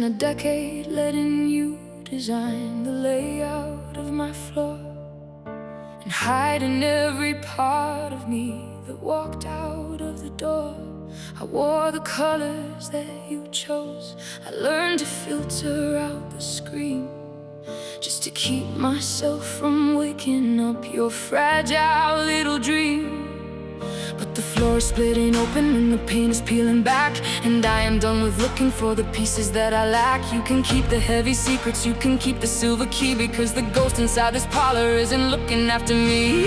a decade letting you design the layout of my floor, and hiding every part of me that walked out of the door. I wore the colors that you chose. I learned to filter out the scream, just to keep myself from waking up your fragile little dream. But the floor is splitting open and the paint is peeling back, and I am done with looking for the pieces that I lack. You can keep the heavy secrets, you can keep the silver key, because the ghost inside this parlor isn't looking after me.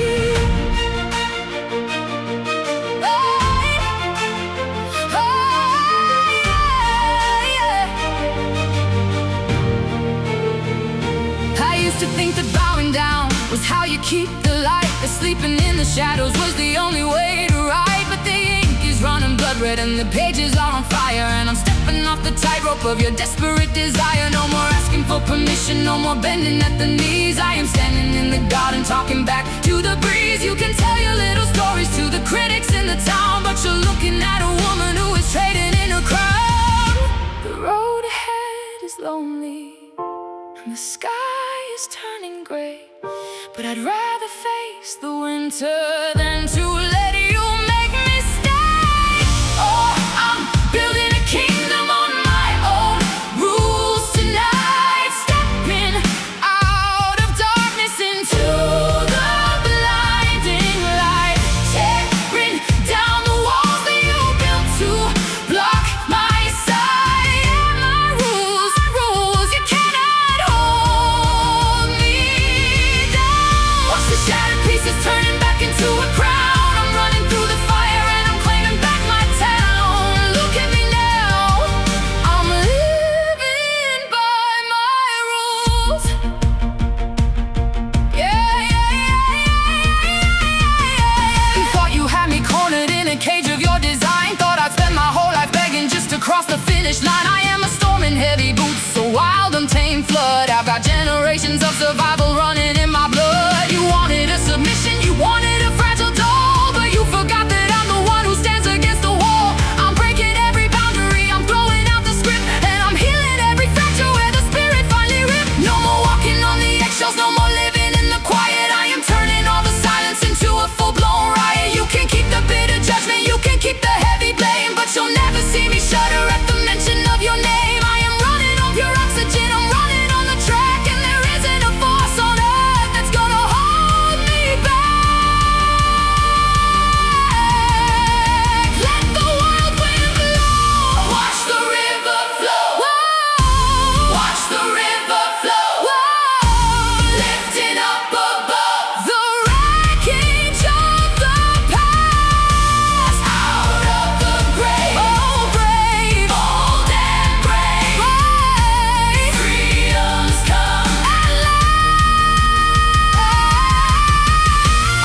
To think that bowing down was how you keep the light, that sleeping in the shadows was the only way to write. But the ink is running blood red and the pages are on fire, and I'm stepping off the tightrope of your desperate desire. No more asking for permission, no more bending at the knees. I am standing in the garden talking back to the breeze. You can tell your little stories to the critics in the town, but you're looking at a woman who is trading in a crowd. The road ahead is lonely and the sky is turning gray, but I'd rather face the winter than to let you make me stay. Oh, I'm building a kingdom on my own rules tonight, stepping out of darkness into the blinding light, tearing down the walls that you built to block my sight. Yeah, my rules, you cannot hold me down. Watch the shattered pieces turning back into a crown. I'm running through the fire and I'm claiming back my town. Look at me now, I'm living by my rules. You thought you had me cornered in a cage of your design. Thought I'd spend my whole life begging just to cross the finish line. I am a storm in heavy boots, a wild untamed flood. I've got generations of survival running in my blood. You wanted a submission, you wanted a fragile doll, but you forgot that I'm the one who stands against the wall. I'm breaking every boundary, I'm throwing out the script, and I'm healing every fracture where the spirit finally ripped. No more walking on the eggshells, no more living in the quiet. I am turning all the silence into a full-blown riot. You can keep the bitter judgment, you can keep the heavy blame, but you'll never see me shudder at the mention of your name. I am running off your oxygen, I'm running on the track, and there isn't a force on earth that's gonna hold me back. Let the wild wind blow, watch the river flow. Whoa. Watch the river flow. Whoa. Lifting up above the wreckage of the past, out of the grave. Oh, brave, bold and brave. Freedom's come at last.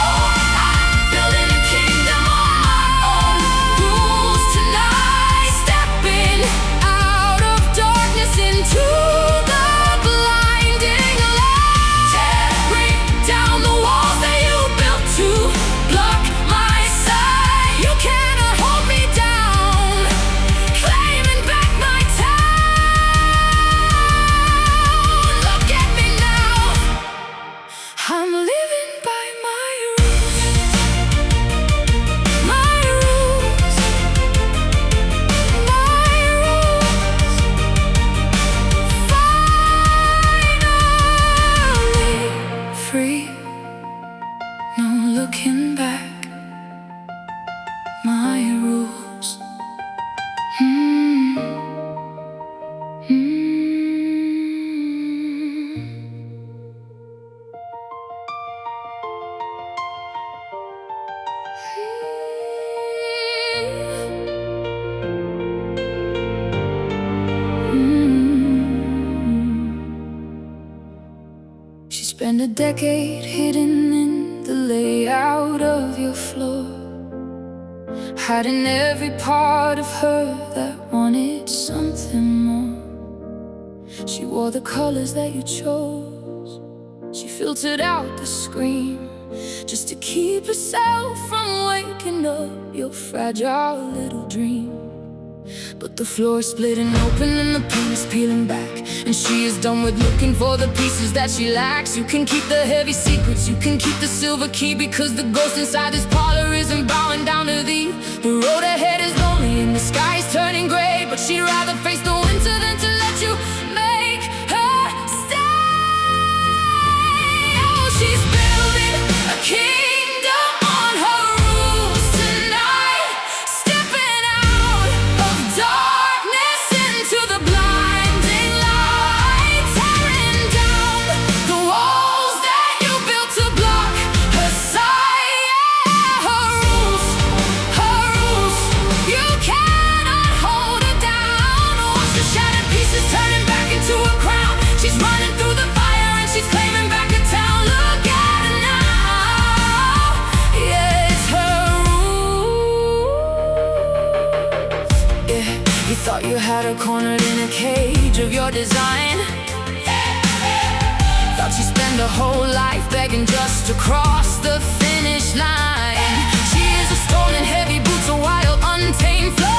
Oh, I'm building a kingdom on my own rules tonight, stepping out of darkness into the blinding light, tearing down the walls that you built to block my sight. You cannot hold me down, claiming back my town. Look at me now, I'm living by my rules. My rules. My rules. Finally free, no looking back. My rules. Mm. Mm. She spent a decade hidden in the layout of your floor, hiding every part of her that wanted something more. She wore the colors that you chose. She filtered out the scream, just to keep herself from waking up your fragile little dream. But the floor is splitting open and the paint is peeling back, and she is done with looking for the pieces that she lacks. You can keep the heavy secrets, you can keep the silver key, because the ghost inside this parlor isn't bowing down to thee. The road ahead is lonely and the sky is turning gray, but she'd rather face the winter than to let you make her stay. Oh, she's building a kingdom on her roofs tonight, stepping out of darkness into the blinding light, tearing down the walls that you built to block her sight. Yeah, her rules, you cannot hold her down. Watch the shattered pieces turning back into a crown. She's running through the fire and she's claiming back a town. Look at her now, yeah, it's her rules. Yeah, you thought you had her cornered in a cage of your design. Thought she'd spend her whole life begging just to cross the finish line. She is a stone and heavy boots, a wild, untamed flow.